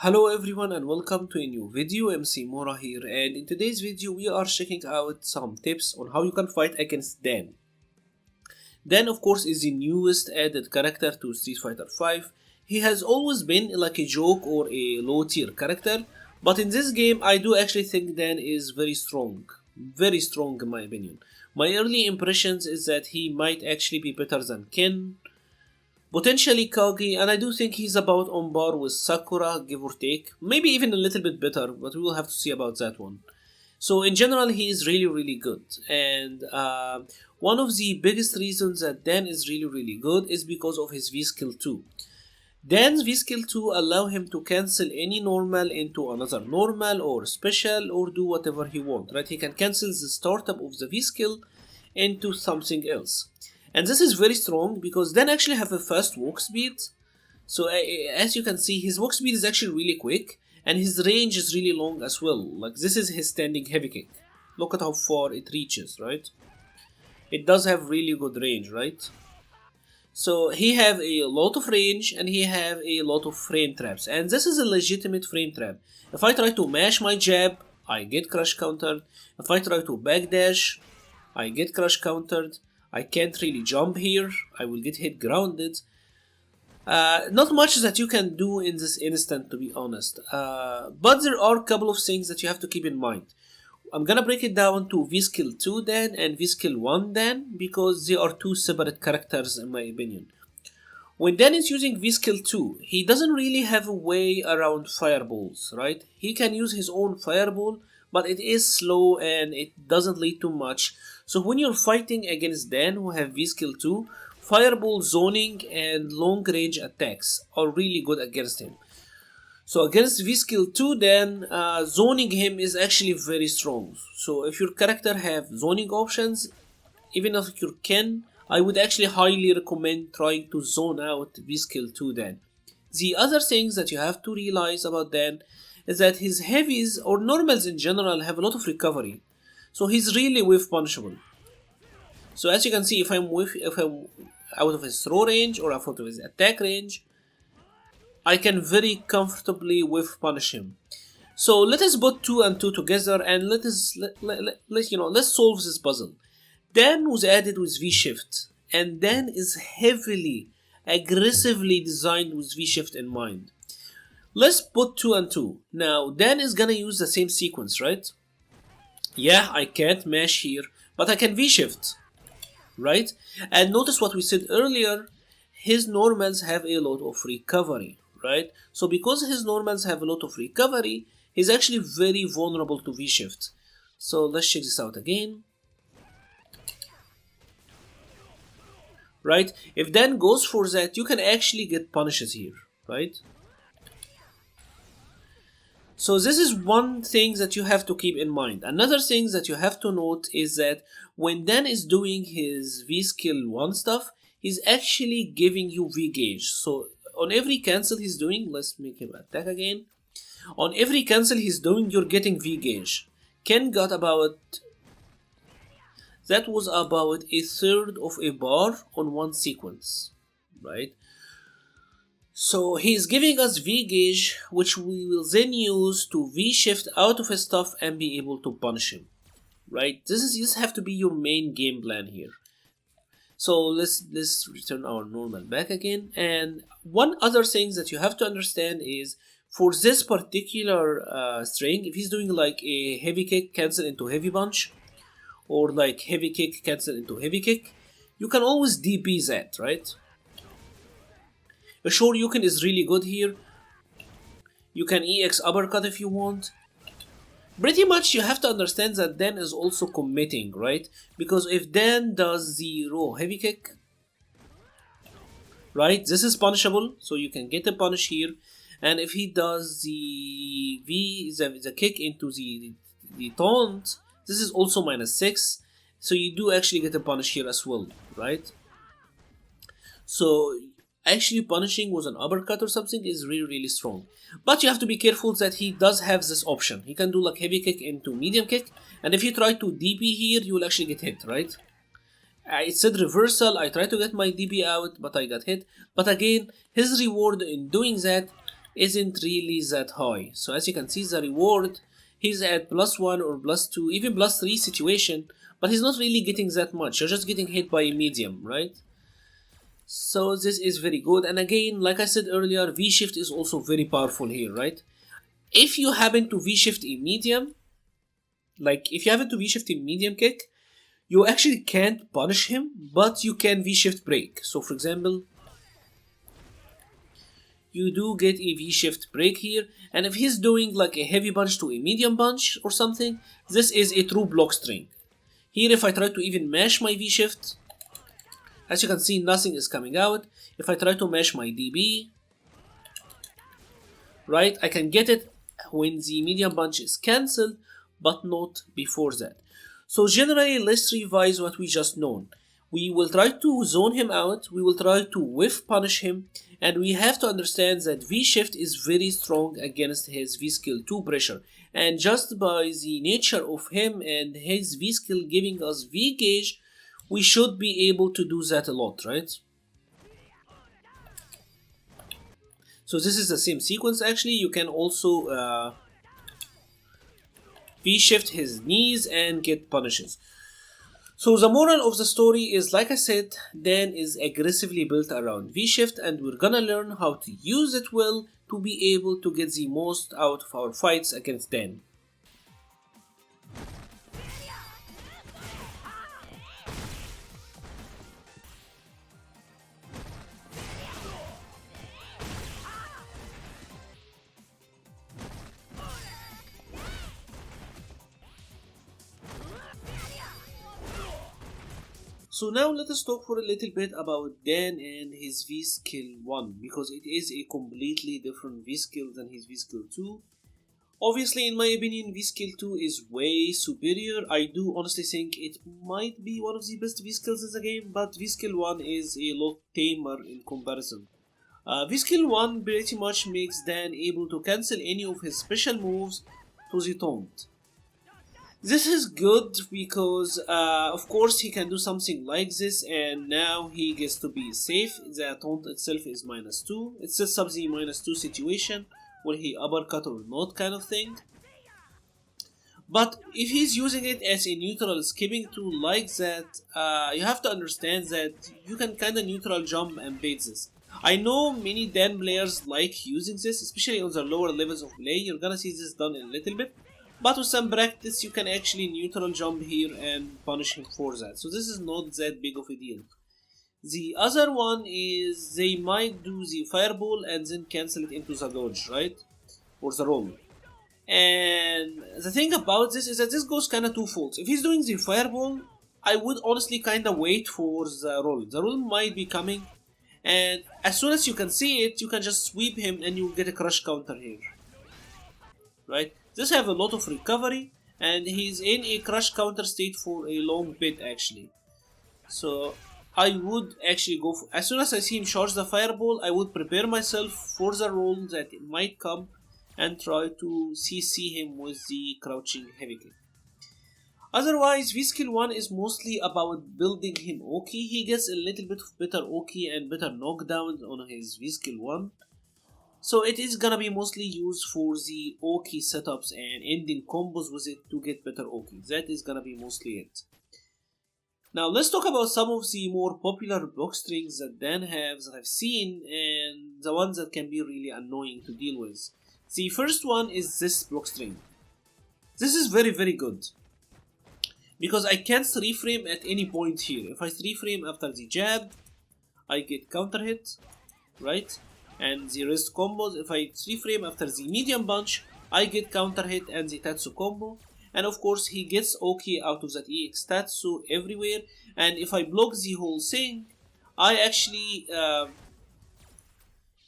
Hello everyone and welcome to a new video. MC-Mura here, and in today's video we are checking out some tips on how you can fight against Dan. Dan of course is the newest added character to Street Fighter V. He has always been like a joke or a low tier character, but in this game I do actually think Dan is very strong in my opinion. My early impressions is that he might actually be better than Ken, potentially Kagi, and I do think he's about on par with Sakura, give or take. Maybe even a little bit better, but we will have to see about that one. So in general, he is really good. And one of the biggest reasons that Dan is really good is because of his V-Skill 2. Dan's V-Skill 2 allow him to cancel any normal into another normal or special or do whatever he wants, right? He can cancel the startup of the V-Skill into something else. And this is very strong because Dan actually have a fast walk speed. So as you can see, his walk speed is actually really quick and his range is really long as well. Like this is his standing heavy kick. Look at how far it reaches, right? It does have really good range, right? So he have a lot of range and he have a lot of frame traps. And this is a legitimate frame trap. If I try to mash my jab, I get crush countered. If I try to backdash, I get crush countered. I can't really jump here, I will get hit grounded. Not much that you can do in this instant, to be honest. But there are a couple of things that you have to keep in mind. I'm gonna break it down to V-Skill 2 Dan and V-Skill 1 Dan because they are two separate characters in my opinion. When Dan is using V-Skill 2, he doesn't really have a way around fireballs, right? He can use his own fireball, but it is slow and it doesn't lead to much. So when you're fighting against Dan who have V-Skill 2, fireball zoning and long range attacks are really good against him. So against V-Skill 2 Dan, zoning him is actually very strong. So if your character have zoning options, even if you can, I would actually highly recommend trying to zone out V-Skill 2 Dan. The other things that you have to realize about Dan is that his heavies or normals in general have a lot of recovery. So he's really whiff punishable. So as you can see, if I'm out of his throw range or out of his attack range, I can very comfortably whiff punish him. So let us put 2 and 2 together and let's solve this puzzle. Dan was added with V-Shift, and Dan is heavily, aggressively designed with V-Shift in mind. Let's put 2 and 2. Now Dan is gonna use the same sequence, right? Yeah, I can't mash here, but I can V-Shift, right? And notice what we said earlier, his normals have a lot of recovery, right? So because his normals have a lot of recovery, he's actually very vulnerable to V-Shift. So let's check this out again. Right? If Dan goes for that, you can actually get punishes here, right? So this is one thing that you have to keep in mind. Another thing that you have to note is that when Dan is doing his V-Skill 1 stuff, he's actually giving you V-Gauge. So on every cancel he's doing, let's make him attack again. On every cancel he's doing, you're getting V-Gauge. Ken got that was about a third of a bar on one sequence, right? So he's giving us V-Gauge, which we will then use to V-Shift out of his stuff and be able to punish him, right? This have to be your main game plan here. So let's return our normal back again. And one other thing that you have to understand is for this particular string, if he's doing like a heavy kick cancel into heavy punch, or like heavy kick cancel into heavy kick, you can always DP that, right? Sure, Yukin is really good here. You can EX uppercut if you want. Pretty much you have to understand that Dan is also committing, right? Because if Dan does the raw heavy kick, right, this is punishable, so you can get a punish here. And if he does the kick into the taunt, this is also -6, so you do actually get a punish here as well, right? So actually punishing with an uppercut or something is really strong. But you have to be careful that he does have this option. He can do like heavy kick into medium kick, and if you try to DP here, you will actually get hit, right? It said reversal, I tried to get my DP out, but I got hit. But again, his reward in doing that isn't really that high. So as you can see, the reward, he's at +1 or +2, even +3 situation, but he's not really getting that much. You're just getting hit by a medium, right? So this is very good. And again, like I said earlier, V-shift is also very powerful here, right? If you happen to V-shift a medium, like if you happen to V-shift a medium kick, you actually can't punish him, but you can V-shift break. So for example, you do get a V-shift break here, and if he's doing like a heavy punch to a medium punch or something, this is a true block string. Here if I try to even mash my V-shift, as you can see, nothing is coming out. If I try to mash my DB, right, I can get it when the medium punch is cancelled, but not before that. So generally, let's revise what we just known. We will try to zone him out, we will try to whiff punish him, and we have to understand that V-shift is very strong against his V-skill 2 pressure. And just by the nature of him and his V-skill giving us V-gauge, we should be able to do that a lot, right? So this is the same sequence actually. You can also V-shift his knees and get punishes. So the moral of the story is, like I said, Dan is aggressively built around V-shift, and we're gonna learn how to use it well to be able to get the most out of our fights against Dan. So now let us talk for a little bit about Dan and his V-skill 1, because it is a completely different V-skill than his V-skill 2. Obviously, in my opinion, V-skill 2 is way superior. I do honestly think it might be one of the best V-skills in the game, but V-skill 1 is a lot tamer in comparison. V-skill 1 pretty much makes Dan able to cancel any of his special moves to the taunt. This is good because, of course, he can do something like this, and now he gets to be safe. The taunt itself is -2. It sets up the -2 situation where he uppercut or not kind of thing. But if he's using it as a neutral skipping tool like that, you have to understand that you can kind of neutral jump and bait this. I know many Dan players like using this, especially on the lower levels of play. You're gonna see this done in a little bit. But with some practice, you can actually neutral jump here and punish him for that. So this is not that big of a deal. The other one is they might do the fireball and then cancel it into the dodge, right? Or the roll. And the thing about this is that this goes kind of twofold. If he's doing the fireball, I would honestly kind of wait for the roll. The roll might be coming, and as soon as you can see it, you can just sweep him and you get a crush counter here. Right? This have a lot of recovery, and he's in a crush counter state for a long bit actually. So I would actually go for, as soon as I see him charge the fireball, I would prepare myself for the roll that it might come and try to CC him with the crouching heavy kick. Otherwise, V-skill 1 is mostly about building him Oki. He gets a little bit of better Oki and better knockdowns on his V-skill 1. So it is gonna be mostly used for the Oki setups and ending combos with it to get better Oki. That is gonna be mostly it. Now let's talk about some of the more popular block strings that Dan has that I've seen, and the ones that can be really annoying to deal with. The first one is this block string. This is very good, because I can't 3-frame at any point here. If I 3-frame after the jab, I get counter hit, right? And the wrist combos. If I 3-frame after the medium punch, I get counter hit and the Tatsu combo. And of course he gets Oki out of that EX Tatsu everywhere. And if I block the whole thing, I actually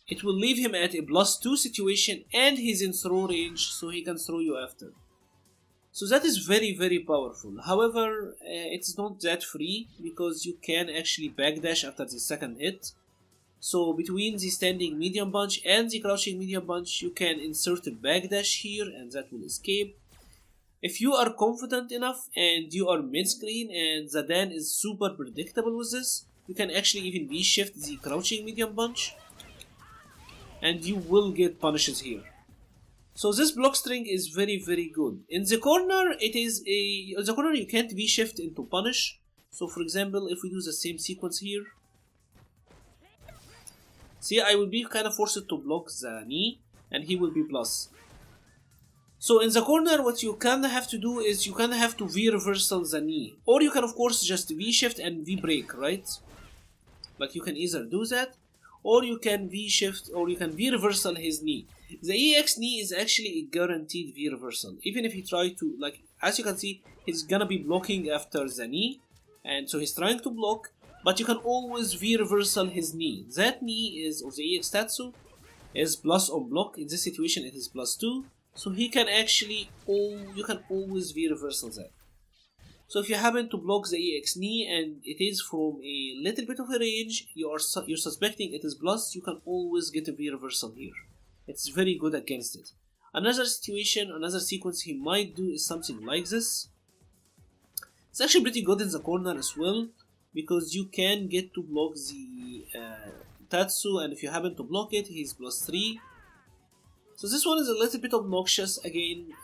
it will leave him at a +2 situation, and he's in throw range, so he can throw you after. So that is very powerful. However, it's not that free, because you can actually backdash after the second hit. So between the standing medium punch and the crouching medium punch, you can insert a backdash here, and that will escape. If you are confident enough and you are mid-screen and the Dan is super predictable with this, you can actually even V-shift the crouching medium punch. and you will get punishes here. So this block string is very good. In the corner, in the corner you can't V-shift into punish. So for example, if we do the same sequence here, see, I will be kind of forced to block the knee, and he will be plus. So in the corner, what you kind of have to do is you kind of have to V-reversal the knee. Or you can of course just V-shift and V-break, right? Like you can either do that, or you can V-shift, or you can V-reversal his knee. The EX knee is actually a guaranteed V-reversal. Even if he try to, like, as you can see, he's gonna be blocking after the knee. And so he's trying to block, but you can always V-reversal his knee. That knee is, of the EX Tatsu, is plus on block. In this situation it is +2. So he can actually, you can always V-reversal that. So if you happen to block the EX knee and it is from a little bit of a range, you're suspecting it is plus, you can always get a V-reversal here. It's very good against it. Another situation, another sequence he might do is something like this. It's actually pretty good in the corner as well, because you can get to block the Tatsu, and if you happen to block it, he's +3. So this one is a little bit obnoxious again.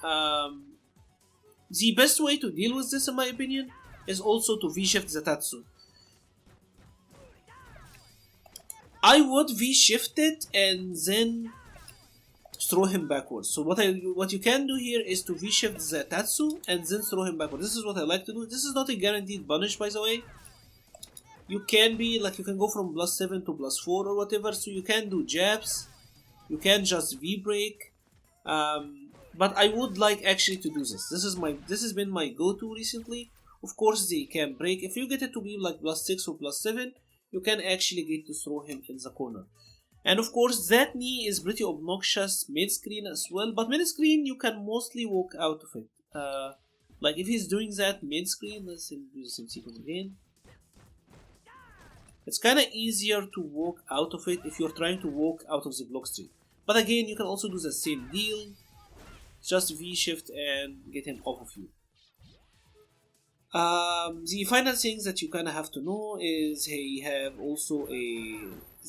The best way to deal with this, in my opinion, is also to V-shift the Tatsu. I would V-shift it and then throw him backwards. So what you can do here is to V-shift the Tatsu and then throw him backwards. This is what I like to do. This is not a guaranteed punish, by the way. You can be like, you can go from +7 to +4 or whatever. So you can do jabs. You can just V-break. But I would like actually to do this. This has been my go-to recently. Of course they can break. If you get it to be like +6 or +7, you can actually get to throw him in the corner. And of course that knee is pretty obnoxious mid-screen as well. But mid-screen you can mostly walk out of it. Like if he's doing that mid-screen, let's do the same sequence again. It's kind of easier to walk out of it if you're trying to walk out of the block string. But again, you can also do the same deal. Just V-shift and get him off of you. The final thing that you kind of have to know is he have also a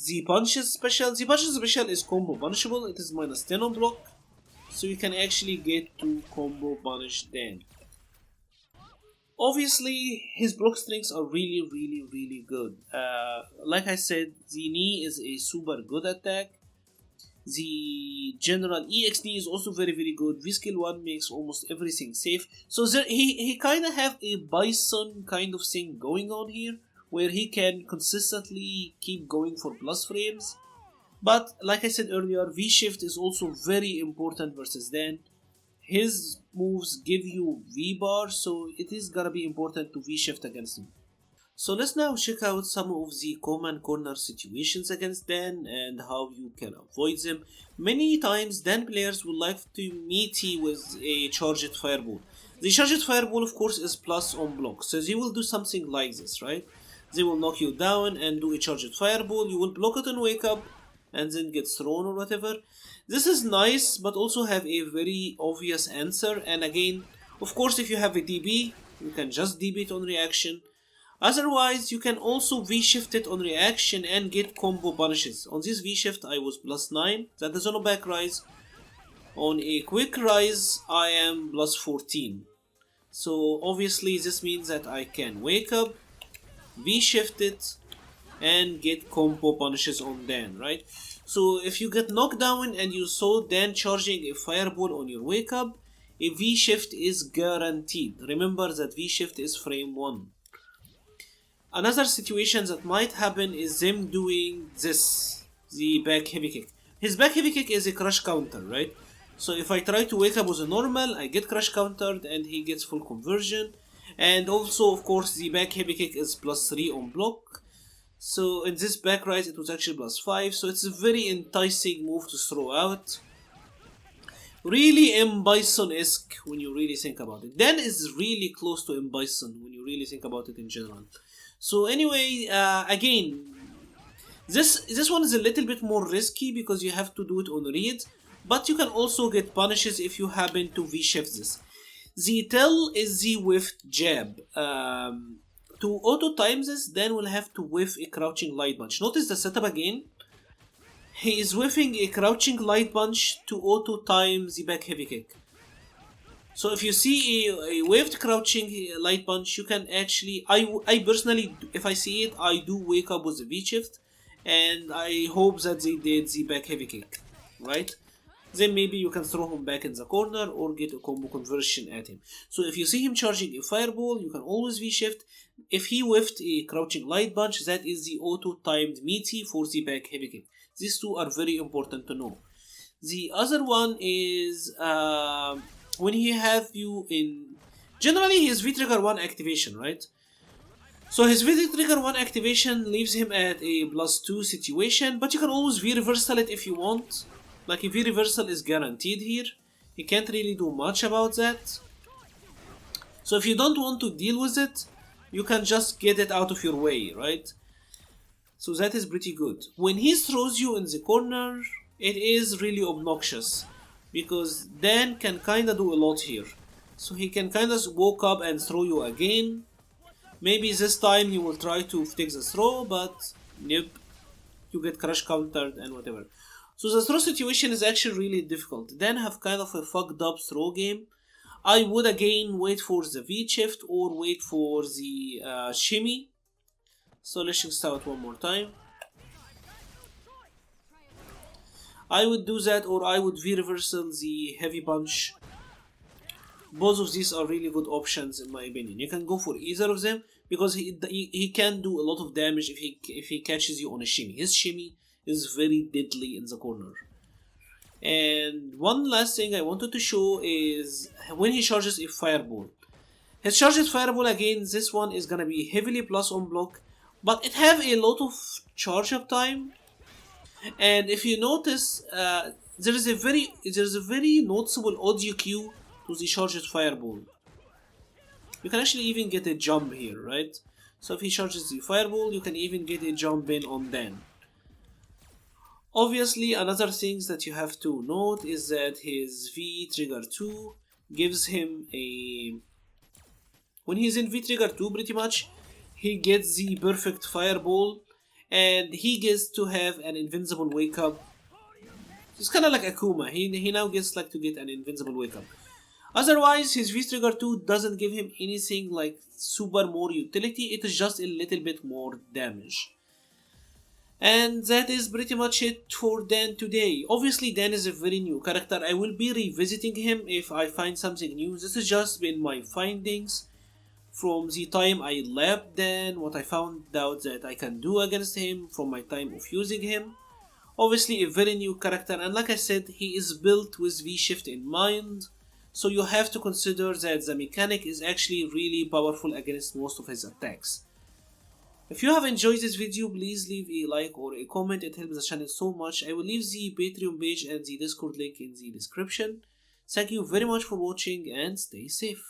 the punches special. The punches special is combo punishable. It is -10 on block, so you can actually get to combo punish Dan. Obviously, his block strings are really good. Like I said, the knee is a super good attack. The general EX knee is also very good. V-skill 1 makes almost everything safe. So he kind of have a bison kind of thing going on here, where he can consistently keep going for plus frames. But like I said earlier, V-shift is also very important versus Dan. His moves give you V-bar, so it is gonna be important to V-shift against him. So let's now check out some of the common corner situations against Dan and how you can avoid them. Many times Dan players would like to meet you with a charged fireball. The charged fireball of course is plus on block, so they will do something like this, right? They will knock you down and do a charged fireball, you will block it and wake up and then get thrown or whatever. This is nice, but also have a very obvious answer, and again, of course if you have a DB, you can just DB it on reaction. Otherwise, you can also V-shift it on reaction and get combo punishes. On this V-shift I was +9, that is on a back rise. On a quick rise I am +14. So obviously this means that I can wake up, V-shift it, and get combo punishes on Dan, right? So if you get knocked down and you saw Dan charging a fireball on your wake up, a V-shift is guaranteed. Remember that V-shift is frame 1. Another situation that might happen is them doing this, the back heavy kick. His back heavy kick is a crush counter, right? So if I try to wake up with a normal, I get crush countered and he gets full conversion. And also, of course, the back heavy kick is +3 on block. So in this back rise, it was actually +5. So it's a very enticing move to throw out. Really M-Bison-esque when you really think about it. Dan is really close to M-Bison when you really think about it in general. So anyway, again, this one is a little bit more risky because you have to do it on read, but you can also get punishes if you happen to V-shift this. The tell is the whiff jab. To auto time this, then we'll have to whiff a crouching light punch. Notice the setup again. he is whiffing a crouching light punch to auto time the back heavy kick. So if you see a waved crouching light punch, you can actually, I personally, if I see it, I do wake up with the V shift, and I hope that they did the back heavy kick, right? Then maybe you can throw him back in the corner or get a combo conversion at him. So if you see him charging a fireball, you can always V shift. If he whiffed a crouching light punch, that is the auto timed meaty for the back heavy kick. These two are very important to know. The other one is when he have you in, generally his V trigger 1 activation, right? So his V trigger 1 activation leaves him at a +2 situation, but you can always V reversal it if you want. Like a V reversal is guaranteed here. You can't really do much about that. So if you don't want to deal with it, you can just get it out of your way, right? So that is pretty good. When he throws you in the corner, it is really obnoxious, because Dan can kinda do a lot here. So he can kinda walk up and throw you again. Maybe this time you will try to take the throw, but nope, you get crush countered and whatever. So the throw situation is actually really difficult. Dan have kind of a fucked up throw game. I would again wait for the V shift or wait for the shimmy. So let's just start one more time. I would do that, or I would V reversal the heavy punch. Both of these are really good options in my opinion. You can go for either of them, because he can do a lot of damage if he catches you on a shimmy. His shimmy is very deadly in the corner. And one last thing I wanted to show is when he charges a fireball. His charges fireball, again, this one is gonna be heavily plus on block, but it have a lot of charge up time. And if you notice, there is a very noticeable audio cue to the charged fireball. You can actually even get a jump here, right? So if he charges the fireball, you can even get a jump in on Dan. Obviously, another thing that you have to note is that his V trigger 2 gives him a... When he's in V trigger 2, pretty much, he gets the perfect fireball, and he gets to have an invincible wake up. It's kind of like Akuma. He now gets like to get an invincible wake up. Otherwise, his V trigger 2 doesn't give him anything like super more utility. It is just a little bit more damage. And that is pretty much it for Dan today. Obviously, Dan is a very new character. I will be revisiting him if I find something new. This has just been my findings from the time I labbed Dan, what I found out that I can do against him from my time of using him. Obviously, a very new character, and like I said, he is built with V-Shift in mind. So you have to consider that the mechanic is actually really powerful against most of his attacks. If you have enjoyed this video, please leave a like or a comment. It helps the channel so much. I will leave the Patreon page and the Discord link in the description. Thank you very much for watching, and stay safe.